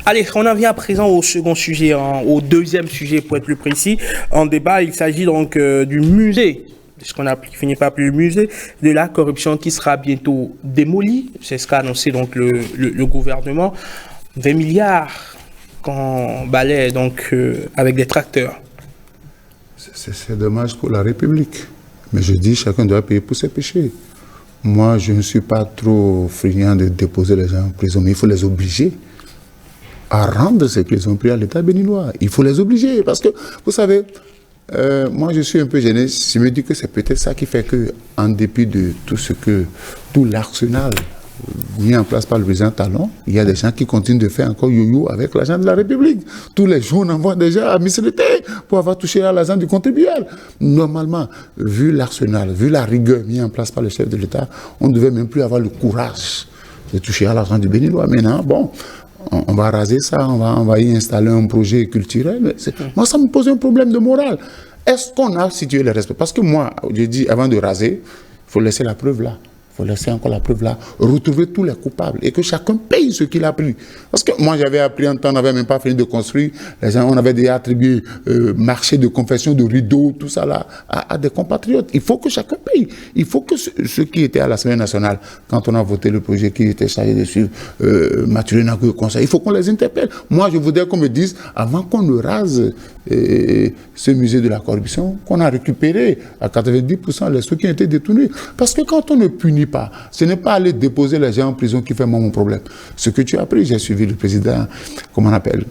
Allez, on en vient à présent au second sujet, au deuxième sujet pour être plus précis. En débat, il s'agit donc du musée, ce qu'on a fini par appeler le musée de la corruption qui sera bientôt démoli. C'est ce qu'a annoncé donc le gouvernement. 20 milliards qu'on balaie donc avec des tracteurs. C'est dommage pour la République. Mais je dis, chacun doit payer pour ses péchés. Moi, je ne suis pas trop friand de déposer les gens en prison, mais il faut les obliger à rendre ce qu'ils ont pris à l'État béninois. Il faut les obliger, parce que, vous savez, moi je suis un peu gêné, je me dis que c'est peut-être ça qui fait que, en dépit de tout l'arsenal mis en place par le président Talon, il y a des gens qui continuent de faire encore yo-yo avec l'argent de la République. Tous les jours, on envoie déjà à misérité pour avoir touché à l'argent du contribuable. Normalement, vu l'arsenal, vu la rigueur mise en place par le chef de l'État, on ne devait même plus avoir le courage de toucher à l'argent du Béninois. Maintenant, bon, on va raser ça, on va y installer un projet culturel. Moi, ça me pose un problème de morale. Est-ce qu'on a situé le respect? Parce que moi, je dis, avant de raser, il faut laisser la preuve là. Il faut laisser encore la preuve là, retrouver tous les coupables et que chacun paye ce qu'il a pris. Parce que moi, j'avais appris un temps, on n'avait même pas fini de construire. Les gens, on avait déjà attribué marché de confession, de rideaux, tout ça là, à des compatriotes. Il faut que chacun paye. Il faut que ceux qui étaient à l'Assemblée nationale, quand on a voté le projet qui était chargé de suivre Mathieu Nakou au Conseil, il faut qu'on les interpelle. Moi, je voudrais qu'on me dise, avant qu'on ne rase ce musée de la corruption, qu'on a récupéré à 90% les sous qui ont été détournés. Parce que quand on ne punit pas, ce n'est pas aller déposer les gens en prison qui fait mon problème. Ce que tu as appris, j'ai suivi le président, comment on appelle,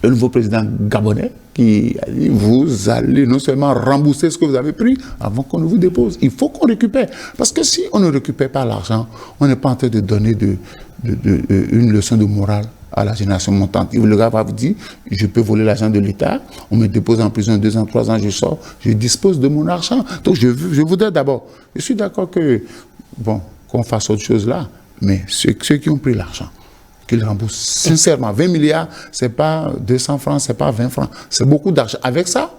le nouveau président gabonais, qui a dit, vous allez non seulement rembourser ce que vous avez pris avant qu'on ne vous dépose. Il faut qu'on récupère. Parce que si on ne récupère pas l'argent, on n'est pas en train de donner une leçon de morale à la génération montante. Le gars va vous dire, je peux voler l'argent de l'État, on me dépose en prison 2 ans, 3 ans, je sors, je dispose de mon argent. Donc je voudrais d'abord, je suis d'accord que, bon, qu'on fasse autre chose là, mais ceux qui ont pris l'argent, qu'ils remboursent sincèrement. 20 milliards, c'est pas 200 francs, c'est pas 20 francs, c'est beaucoup d'argent. Avec ça,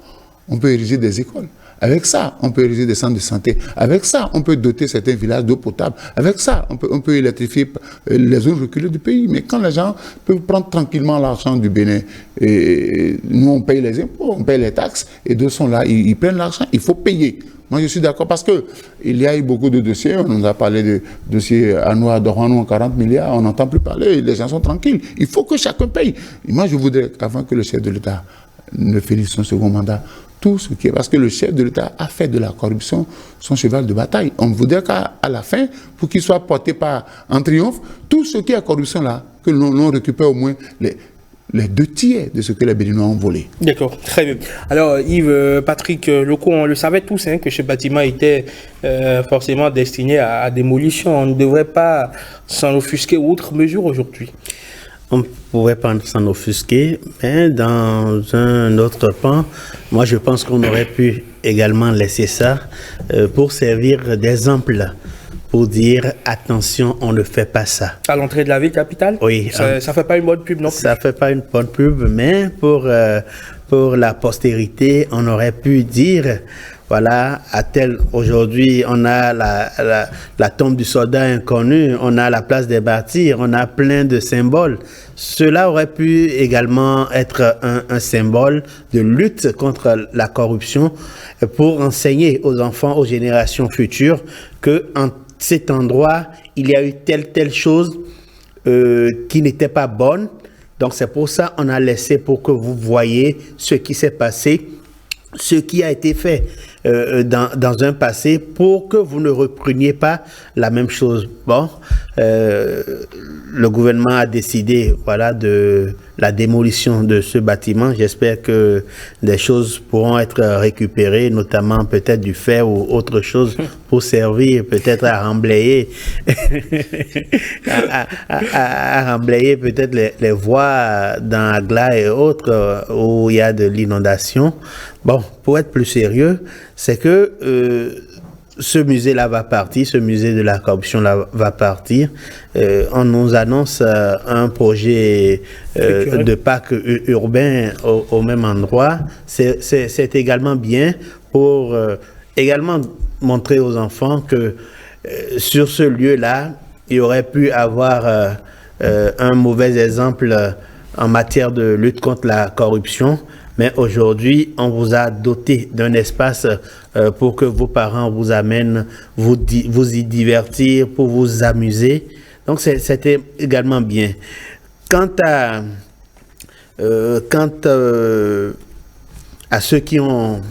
on peut ériger des écoles. Avec ça, on peut ériger des centres de santé. Avec ça, on peut doter certains villages d'eau potable. Avec ça, on peut électrifier les zones reculées du pays. Mais quand les gens peuvent prendre tranquillement l'argent du Bénin, et nous on paye les impôts, on paye les taxes, et d'autres sont là, ils prennent l'argent, il faut payer. Moi, je suis d'accord parce qu'il y a eu beaucoup de dossiers. On nous a parlé de dossiers à Noir d'Orano, 40 milliards. On n'entend plus parler. Les gens sont tranquilles. Il faut que chacun paye. Et moi, je voudrais qu'avant que le chef de l'État ne finisse son second mandat, tout ce qui est... Parce que le chef de l'État a fait de la corruption son cheval de bataille. On voudrait qu'à la fin, pour qu'il soit porté en triomphe, tout ce qui est corruption là, que l'on récupère au moins les 2 tiers de ce que les Béninois ont volé. D'accord, très bien. Alors Yves, Patrick Locaux, on le savait tous que ce bâtiment était forcément destiné à démolition. On ne devrait pas s'en offusquer outre mesure aujourd'hui. On ne pourrait pas s'en offusquer, mais dans un autre pan, moi je pense qu'on aurait pu également laisser ça pour servir d'exemple, pour dire attention, on ne fait pas ça. À l'entrée de la ville capitale? Oui. Ça ne fait pas une bonne pub non plus? Ça ne fait pas une bonne pub, mais pour la postérité, on aurait pu dire... Voilà, aujourd'hui, on a la tombe du soldat inconnu, on a la place des Martyrs, on a plein de symboles. Cela aurait pu également être un symbole de lutte contre la corruption pour enseigner aux enfants, aux générations futures, que en cet endroit, il y a eu telle chose qui n'était pas bonne. Donc c'est pour ça qu'on a laissé pour que vous voyez ce qui s'est passé, ce qui a été fait dans un passé pour que vous ne repreniez pas la même chose. Bon, le gouvernement a décidé, voilà, de la démolition de ce bâtiment. J'espère que des choses pourront être récupérées, notamment peut-être du fer ou autre chose pour servir peut-être à remblayer, à remblayer peut-être les voies dans Agla et autres où il y a de l'inondation. Bon, pour être plus sérieux, c'est que ce musée-là va partir, ce musée de la corruption-là va partir. On nous annonce un projet de parc urbain au même endroit. C'est également bien pour également montrer aux enfants que sur ce lieu-là, il aurait pu avoir un mauvais exemple en matière de lutte contre la corruption, mais aujourd'hui, on vous a doté d'un espace pour que vos parents vous amènent, vous y divertir, pour vous amuser. Donc, c'était également bien. Quant à ceux qui ont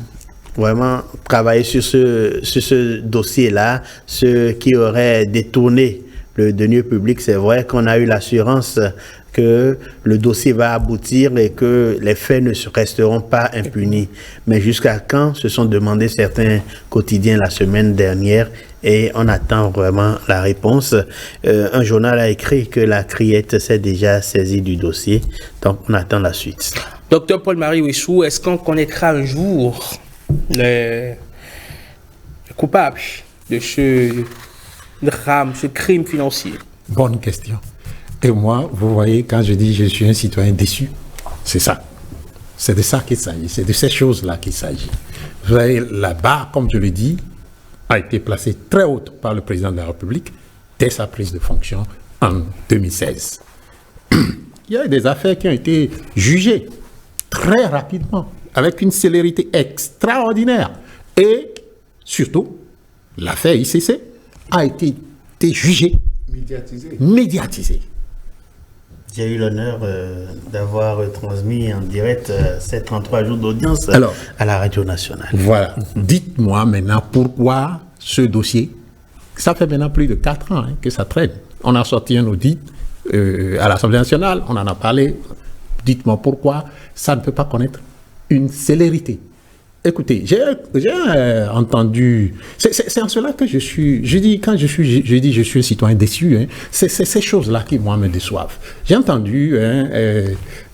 vraiment travaillé sur ce dossier-là, ceux qui auraient détourné le denier public, c'est vrai qu'on a eu l'assurance que le dossier va aboutir et que les faits ne resteront pas impunis. Mais jusqu'à quand, se sont demandé certains quotidiens la semaine dernière, et on attend vraiment la réponse. Un journal a écrit que la criette s'est déjà saisie du dossier, donc on attend la suite. Docteur Paul-Marie Ouessou, est-ce qu'on connaîtra un jour les coupables de ce drame, ce crime financier? Bonne question. Et moi, vous voyez, quand je dis je suis un citoyen déçu, c'est ça. C'est de ça qu'il s'agit, c'est de ces choses-là qu'il s'agit. Vous voyez, la barre, comme je le dis, a été placée très haute par le président de la République dès sa prise de fonction en 2016. Il y a des affaires qui ont été jugées très rapidement, avec une célérité extraordinaire. Et surtout, l'affaire ICC a été jugée, médiatisée. J'ai eu l'honneur d'avoir transmis en direct ces 33 jours d'audience à la radio nationale. Voilà. Dites-moi maintenant pourquoi ce dossier, ça fait maintenant plus de 4 ans que ça traîne. On a sorti un audit à l'Assemblée nationale, on en a parlé. Dites-moi pourquoi ça ne peut pas connaître une célérité. Écoutez, j'ai entendu, c'est en cela que je dis je suis un citoyen déçu, hein, c'est ces choses-là qui, moi, me déçoivent. J'ai entendu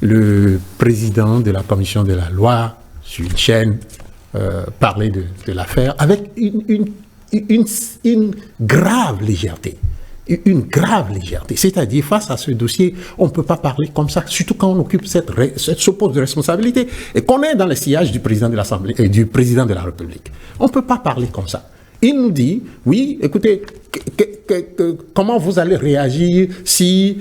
le président de la commission de la loi sur une chaîne parler de l'affaire avec une grave légèreté. Une grave légèreté. C'est-à-dire, face à ce dossier, on ne peut pas parler comme ça, surtout quand on occupe cette poste de responsabilité et qu'on est dans le sillage du président de l'Assemblée et du président de la République. On ne peut pas parler comme ça. Il nous dit, oui, écoutez, comment vous allez réagir si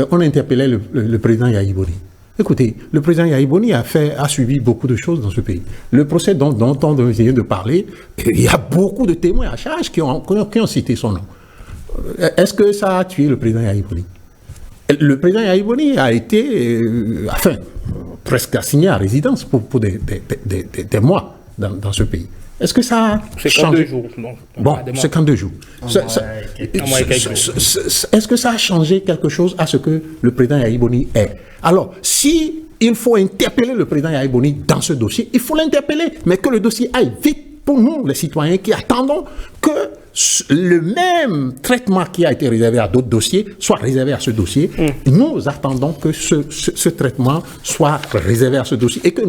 on interpellait le président Yahya Boni? Écoutez, le président Yahya Boni a suivi beaucoup de choses dans ce pays. Le procès dont on vient de parler, il y a beaucoup de témoins à charge qui ont cité son nom. Est-ce que ça a tué le président Yahya Boni? Le président Yahya Boni a été, presque assigné à résidence pour des mois dans ce pays. Est-ce que ça a changé? 52 jours. Non, bon, 52 jours. Est-ce que ça a changé quelque chose à ce que le président Yahya Boni est? Alors, si il faut interpeller le président Yahya Boni dans ce dossier, il faut l'interpeller, mais que le dossier aille vite pour nous, les citoyens qui attendons que le même traitement qui a été réservé à d'autres dossiers soit réservé à ce dossier. Nous attendons que ce traitement soit réservé à ce dossier et que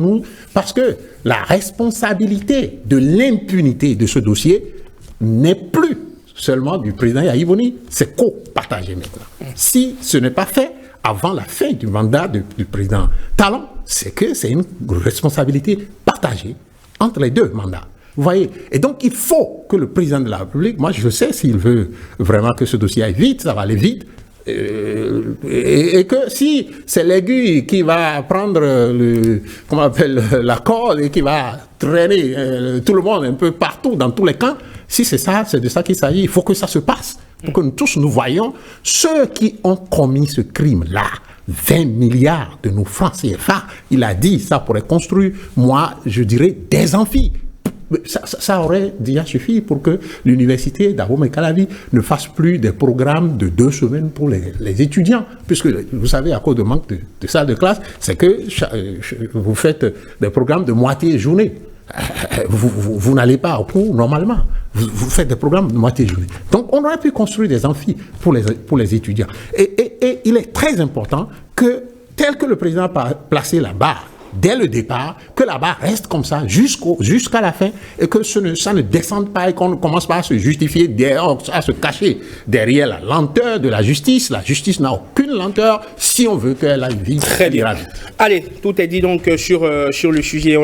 parce que la responsabilité de l'impunité de ce dossier n'est plus seulement du président Yahya Boni, c'est co-partagé maintenant. Si ce n'est pas fait avant la fin du mandat du président Talon, c'est que c'est une responsabilité partagée entre les deux mandats. Vous voyez? Et donc, il faut que le président de la République, moi je sais s'il veut vraiment que ce dossier aille vite, ça va aller vite, et que si c'est l'aiguille qui va prendre la corde et qui va traîner tout le monde un peu partout, dans tous les camps, si c'est ça, c'est de ça qu'il s'agit, il faut que ça se passe, pour que nous tous nous voyons ceux qui ont commis ce crime-là. 20 milliards de nos francs CFA, il a dit, ça pourrait construire, moi je dirais, des amphis. Ça aurait déjà suffi pour que l'université d'Abomey-Calavi ne fasse plus des programmes de 2 semaines pour les étudiants. Puisque, vous savez, à cause de manque de salles de classe, c'est que vous faites des programmes de moitié journée. Vous n'allez pas au cours normalement. Vous faites des programmes de moitié journée. Donc, on aurait pu construire des amphis pour les étudiants. Et il est très important que, tel que le président a placé la barre, dès le départ, que la barre reste comme ça jusqu'à la fin et que ça ne descende pas et qu'on ne commence pas à se justifier, à se cacher derrière la lenteur de la justice. La justice n'a aucune lenteur si on veut qu'elle aille vite. Très bien. Allez, tout est dit donc sur le sujet.